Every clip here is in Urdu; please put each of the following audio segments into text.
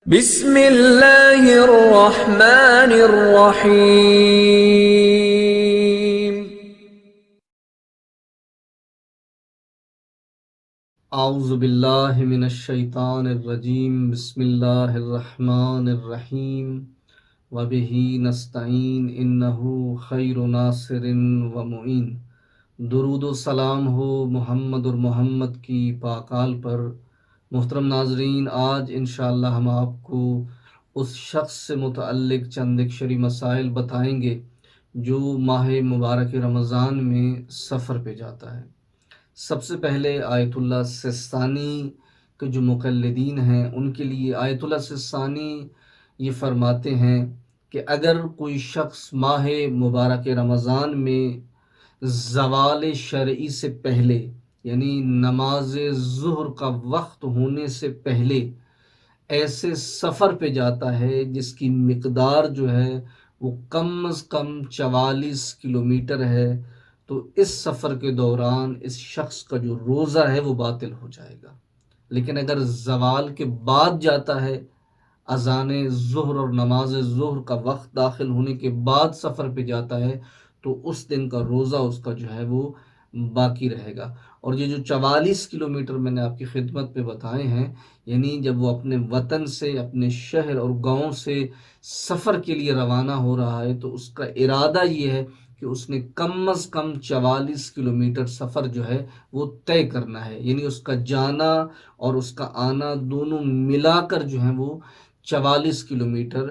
بسم اللہ الرحمن الرحیم۔ اعوذ باللہ من الشیطان الرجیم، بسم اللہ الرحمن الرحیم، وبہ نستعین انہ خیر ناصر و معین۔ درود و سلام ہو محمد اور محمد کی پاکال پر۔ محترم ناظرین، آج انشاءاللہ ہم آپ کو اس شخص سے متعلق چند ایک شرعی مسائل بتائیں گے جو ماہ مبارک رمضان میں سفر پہ جاتا ہے۔ سب سے پہلے آیت اللہ سستانی کے جو مقلدین ہیں ان کے لیے آیت اللہ سستانی یہ فرماتے ہیں کہ اگر کوئی شخص ماہ مبارک رمضان میں زوال شرعی سے پہلے، یعنی نماز ظہر کا وقت ہونے سے پہلے ایسے سفر پہ جاتا ہے جس کی مقدار جو ہے وہ کم از کم 44 کلومیٹر ہے، تو اس سفر کے دوران اس شخص کا جو روزہ ہے وہ باطل ہو جائے گا۔ لیکن اگر زوال کے بعد جاتا ہے، اذان ظہر اور نماز ظہر کا وقت داخل ہونے کے بعد سفر پہ جاتا ہے تو اس دن کا روزہ اس کا جو ہے وہ باقی رہے گا۔ اور یہ جو 44 کلومیٹر میں نے آپ کی خدمت پہ بتائے ہیں، یعنی جب وہ اپنے وطن سے، اپنے شہر اور گاؤں سے سفر کے لیے روانہ ہو رہا ہے تو اس کا ارادہ یہ ہے کہ اس نے کم از کم 44 کلومیٹر سفر جو ہے وہ طے کرنا ہے، یعنی اس کا جانا اور اس کا آنا دونوں ملا کر جو ہے وہ 44 کلومیٹر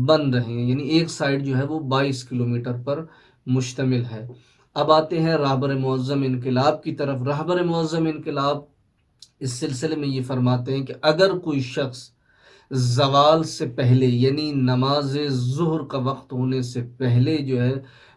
بن رہے ہیں، یعنی ایک سائڈ جو ہے وہ 22 کلومیٹر پر مشتمل ہے۔ اب آتے ہیں رہبر معظم انقلاب کی طرف۔ رہبر معظم انقلاب اس سلسلے میں یہ فرماتے ہیں کہ اگر کوئی شخص زوال سے پہلے، یعنی نماز ظہر کا وقت ہونے سے پہلے جو ہے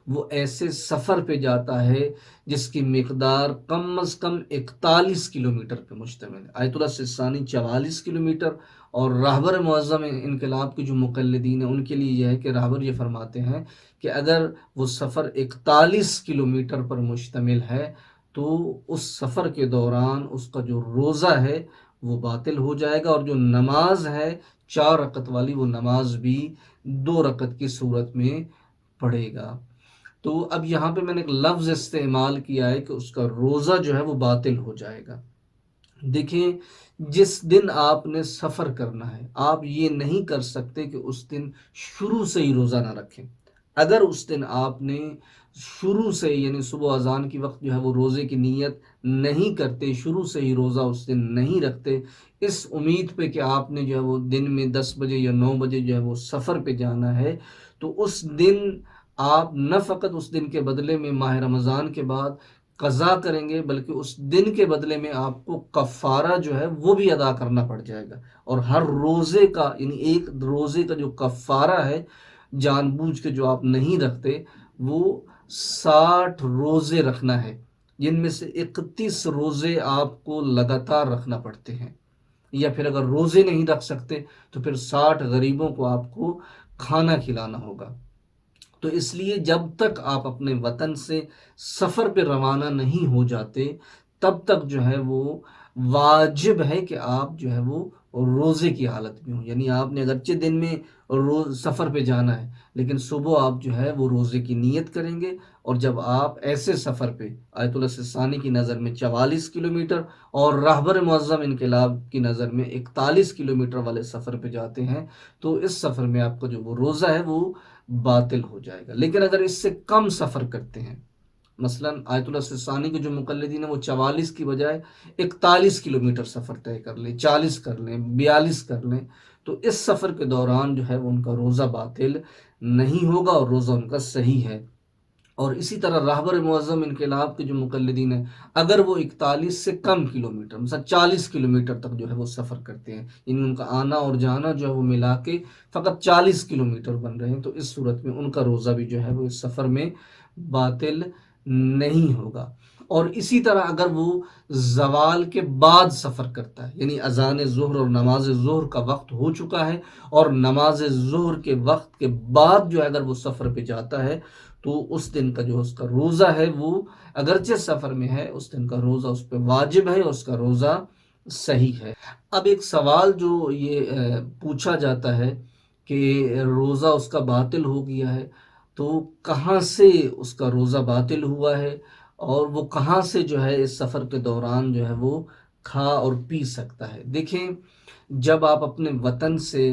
وہ ایسے سفر پہ جاتا ہے جس کی مقدار کم از کم 41 کلومیٹر پہ مشتمل ہے۔ آیت اللہ سستانی 44 کلومیٹر، اور رہبر معظم انقلاب کے جو مقلدین ہیں ان کے لیے یہ ہے کہ رہبر یہ فرماتے ہیں کہ اگر وہ سفر 41 کلومیٹر پر مشتمل ہے تو اس سفر کے دوران اس کا جو روزہ ہے وہ باطل ہو جائے گا، اور جو نماز ہے 4 رکعت والی وہ نماز بھی 2 رکعت کی صورت میں پڑھے گا۔ تو اب یہاں پہ میں نے ایک لفظ استعمال کیا ہے کہ اس کا روزہ جو ہے وہ باطل ہو جائے گا۔ دیکھیں، جس دن آپ نے سفر کرنا ہے آپ یہ نہیں کر سکتے کہ اس دن شروع سے ہی روزہ نہ رکھیں۔ اگر اس دن آپ نے شروع سے، یعنی صبح اذان کی وقت جو ہے وہ روزے کی نیت نہیں کرتے، شروع سے ہی روزہ اس دن نہیں رکھتے، اس امید پہ کہ آپ نے جو ہے وہ دن میں 10 بجے یا 9 بجے جو ہے وہ سفر پہ جانا ہے، تو اس دن آپ نہ فقط اس دن کے بدلے میں ماہ رمضان کے بعد قضا کریں گے بلکہ اس دن کے بدلے میں آپ کو کفارہ جو ہے وہ بھی ادا کرنا پڑ جائے گا، اور ہر روزے کا، یعنی ایک روزے کا جو کفارہ ہے جان بوجھ کے جو آپ نہیں رکھتے وہ 60 روزے رکھنا ہے، جن میں سے 31 روزے آپ کو لگاتار رکھنا پڑتے ہیں، یا پھر اگر روزے نہیں رکھ سکتے تو پھر 60 غریبوں کو آپ کو کھانا کھلانا ہوگا۔ تو اس لیے جب تک آپ اپنے وطن سے سفر پہ روانہ نہیں ہو جاتے تب تک جو ہے وہ واجب ہے کہ آپ جو ہے وہ روزے کی حالت میں ہوں، یعنی آپ نے اگرچہ دن میں سفر پہ جانا ہے لیکن صبح آپ جو ہے وہ روزے کی نیت کریں گے، اور جب آپ ایسے سفر پہ آیت اللہ سستانی کی نظر میں 44 کلومیٹر اور رہبر معظم انقلاب کی نظر میں 41 کلومیٹر والے سفر پہ جاتے ہیں تو اس سفر میں آپ کا جو وہ روزہ ہے وہ باطل ہو جائے گا۔ لیکن اگر اس سے کم سفر کرتے ہیں، مثلا آیت اللہ سستانی کے جو مقلدین ہیں وہ 44 کی بجائے 41 کلومیٹر سفر طے کر لیں، 40 کر لیں، 42 کر لیں، تو اس سفر کے دوران جو ہے وہ ان کا روزہ باطل نہیں ہوگا اور روزہ ان کا صحیح ہے۔ اور اسی طرح رہبر معظم انقلاب کے جو مقلدین ہیں اگر وہ 41 سے کم کلومیٹر، مثلا 40 کلومیٹر تک جو ہے وہ سفر کرتے ہیں، یعنی ان کا آنا اور جانا جو ہے وہ ملا کے فقط 40 کلومیٹر بن رہے ہیں، تو اس صورت میں ان کا روزہ بھی جو ہے وہ اس سفر میں باطل نہیں ہوگا۔ اور اسی طرح اگر وہ زوال کے بعد سفر کرتا ہے، یعنی اذان ظہر اور نماز ظہر کا وقت ہو چکا ہے اور نماز ظہر کے وقت کے بعد جو ہے اگر وہ سفر پہ جاتا ہے تو اس دن کا جو اس کا روزہ ہے وہ اگرچہ سفر میں ہے، اس دن کا روزہ اس پہ واجب ہے اور اس کا روزہ صحیح ہے۔ اب ایک سوال جو یہ پوچھا جاتا ہے کہ روزہ اس کا باطل ہو گیا ہے، تو کہاں سے اس کا روزہ باطل ہوا ہے، اور وہ کہاں سے جو ہے اس سفر کے دوران جو ہے وہ کھا اور پی سکتا ہے؟ دیکھیں، جب آپ اپنے وطن سے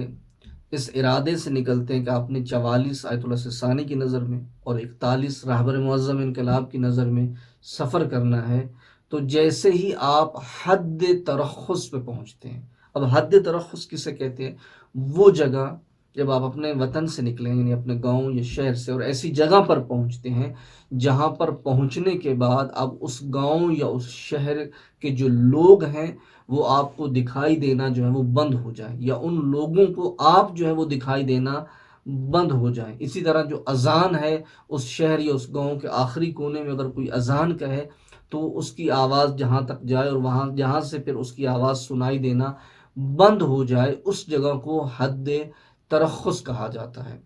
اس ارادے سے نکلتے ہیں کہ آپ نے 44 آیت اللہ الثانی کی نظر میں اور 41 رہبر معظم انقلاب کی نظر میں سفر کرنا ہے، تو جیسے ہی آپ حد ترخص پہ پہنچتے ہیں، اب حد ترخص کسے کہتے ہیں؟ وہ جگہ جب آپ اپنے وطن سے نکلیں، یعنی اپنے گاؤں یا شہر سے، اور ایسی جگہ پر پہنچتے ہیں جہاں پر پہنچنے کے بعد اب اس گاؤں یا اس شہر کے جو لوگ ہیں وہ آپ کو دکھائی دینا جو ہے وہ بند ہو جائے، یا ان لوگوں کو آپ جو ہے وہ دکھائی دینا بند ہو جائیں۔ اسی طرح جو اذان ہے، اس شہر یا اس گاؤں کے آخری کونے میں اگر کوئی اذان کہے تو اس کی آواز جہاں تک جائے اور وہاں جہاں سے پھر اس کی آواز سنائی دینا بند ہو جائے، اس جگہ کو حد ترخص کہا جاتا ہے۔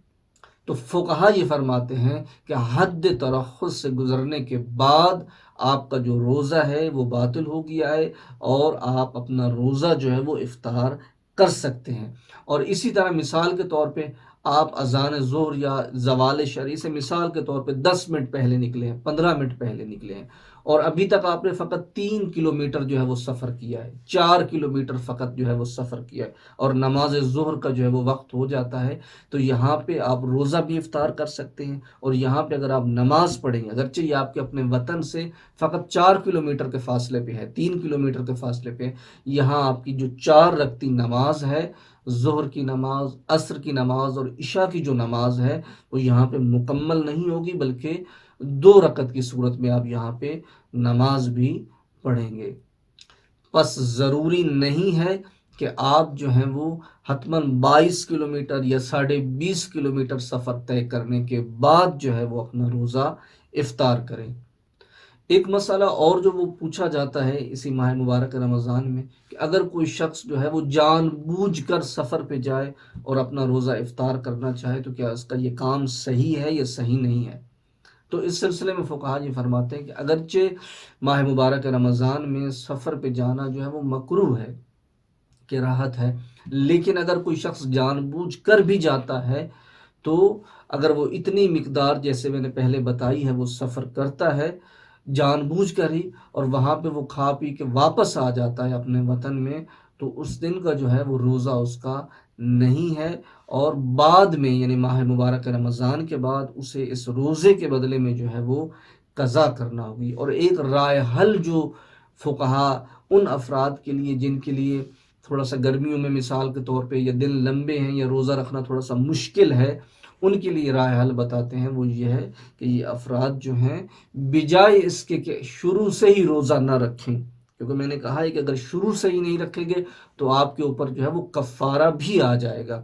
تو فقہا یہ فرماتے ہیں کہ حد ترخص سے گزرنے کے بعد آپ کا جو روزہ ہے وہ باطل ہو گیا ہے، اور آپ اپنا روزہ جو ہے وہ افطار کر سکتے ہیں۔ اور اسی طرح مثال کے طور پہ آپ اذان ظہر یا زوال شرعی سے مثال کے طور پہ 10 منٹ پہلے نکلے ہیں، 15 منٹ پہلے نکلے ہیں، اور ابھی تک آپ نے فقط 3 کلومیٹر جو ہے وہ سفر کیا ہے، 4 کلومیٹر فقط جو ہے وہ سفر کیا ہے، اور نماز ظہر کا جو ہے وہ وقت ہو جاتا ہے، تو یہاں پہ آپ روزہ بھی افطار کر سکتے ہیں، اور یہاں پہ اگر آپ نماز پڑھیں گے، اگرچہ یہ آپ کے اپنے وطن سے فقط 4 کلومیٹر کے فاصلے پہ ہے، 3 کلومیٹر کے فاصلے پہ، یہاں آپ کی جو 4 رکعتی نماز ہے، ظہر کی نماز، عصر کی نماز اور عشاء کی جو نماز ہے، وہ یہاں پہ مکمل نہیں ہوگی، بلکہ 2 رکعت کی صورت میں آپ یہاں پہ نماز بھی پڑھیں گے۔ پس ضروری نہیں ہے کہ آپ جو ہیں وہ حتماً 22 کلومیٹر یا 20.5 کلومیٹر سفر طے کرنے کے بعد جو ہے وہ اپنا روزہ افطار کریں۔ ایک مسئلہ اور جو وہ پوچھا جاتا ہے اسی ماہ مبارک رمضان میں، کہ اگر کوئی شخص جو ہے وہ جان بوجھ کر سفر پہ جائے اور اپنا روزہ افطار کرنا چاہے تو کیا اس کا یہ کام صحیح ہے یا صحیح نہیں ہے؟ تو اس سلسلے میں فقہا یہ فرماتے ہیں کہ اگرچہ ماہ مبارک رمضان میں سفر پہ جانا جو ہے وہ مکروہ ہے، کراہت ہے، لیکن اگر کوئی شخص جان بوجھ کر بھی جاتا ہے تو اگر وہ اتنی مقدار جیسے میں نے پہلے بتائی ہے وہ سفر کرتا ہے جان بوجھ کر ہی، اور وہاں پہ وہ کھا پی کے واپس آ جاتا ہے اپنے وطن میں، تو اس دن کا جو ہے وہ روزہ اس کا نہیں ہے، اور بعد میں یعنی ماہ مبارک رمضان کے بعد اسے اس روزے کے بدلے میں جو ہے وہ قضا کرنا ہوگی۔ اور ایک رائے حل جو فقہا ان افراد کے لیے جن کے لیے تھوڑا سا گرمیوں میں مثال کے طور پہ یا دن لمبے ہیں یا روزہ رکھنا تھوڑا سا مشکل ہے، ان کے لیے رائے حل بتاتے ہیں، وہ یہ ہے کہ یہ افراد جو ہیں بجائے اس کے کہ شروع سے ہی روزہ نہ رکھیں، کیونکہ میں نے کہا ہے کہ اگر شروع سے ہی نہیں رکھیں گے تو آپ کے اوپر جو ہے وہ کفارہ بھی آ جائے گا۔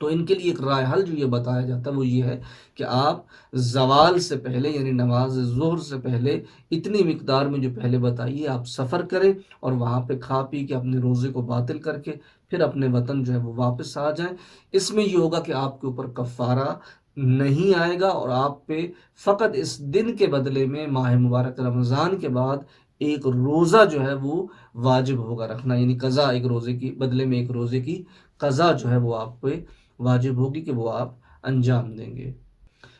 تو ان کے لیے ایک رائے حل جو یہ بتایا جاتا ہے وہ یہ ہے کہ آپ زوال سے پہلے یعنی نماز ظہر سے پہلے اتنی مقدار میں جو پہلے بتائیے آپ سفر کریں، اور وہاں پہ کھا پی کے اپنے روزے کو باطل کر کے پھر اپنے وطن جو ہے وہ واپس آ جائیں۔ اس میں یہ ہوگا کہ آپ کے اوپر کفارہ نہیں آئے گا، اور آپ پہ فقط اس دن کے بدلے میں ماہ مبارک رمضان کے بعد ایک روزہ جو ہے وہ واجب ہوگا رکھنا، یعنی قضا ایک روزے کی بدلے میں ایک روزے کی قضا جو ہے وہ آپ پہ واجب ہوگی کہ وہ آپ انجام دیں گے۔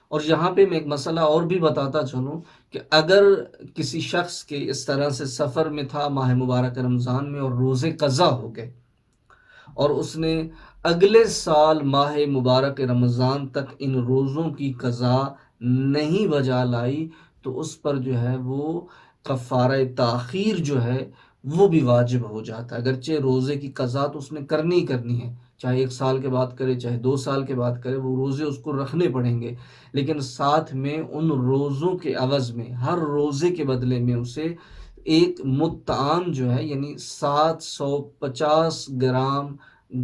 اور یہاں پہ میں ایک مسئلہ اور بھی بتاتا چلوں کہ اگر کسی شخص کے اس طرح سے سفر میں تھا ماہ مبارک رمضان میں اور روزے قضا ہو گئے، اور اس نے اگلے سال ماہ مبارک رمضان تک ان روزوں کی قضا نہیں بجا لائی، تو اس پر جو ہے وہ کفارہ تاخیر جو ہے وہ بھی واجب ہو جاتا ہے۔ اگرچہ روزے کی قضا تو اس نے کرنی ہی کرنی ہے، چاہے 1 سال کے بعد کرے چاہے 2 سال کے بعد کرے، وہ روزے اس کو رکھنے پڑیں گے، لیکن ساتھ میں ان روزوں کے عوض میں ہر روزے کے بدلے میں اسے ایک مطعام جو ہے یعنی 750 گرام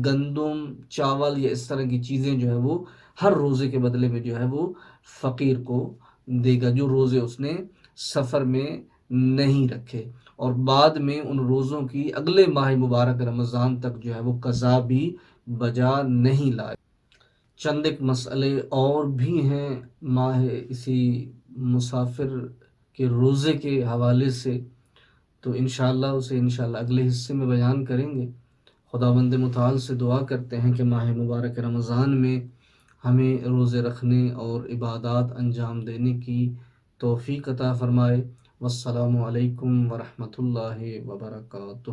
گندم چاول یا اس طرح کی چیزیں جو ہے وہ ہر روزے کے بدلے میں جو ہے وہ فقیر کو دے گا، جو روزے اس نے سفر میں نہیں رکھے، اور بعد میں ان روزوں کی اگلے ماہ مبارک رمضان تک جو ہے وہ قضا بھی بجا نہیں لائے۔ چند ایک مسئلے اور بھی ہیں اسی مسافر کے روزے کے حوالے سے، تو انشاءاللہ اسے انشاءاللہ اگلے حصے میں بیان کریں گے۔ خداوند متعال سے دعا کرتے ہیں کہ ماہ مبارک رمضان میں ہمیں روزے رکھنے اور عبادات انجام دینے کی توفیق عطا فرمائے۔ والسلام علیکم ورحمۃ اللہ وبرکاتہ۔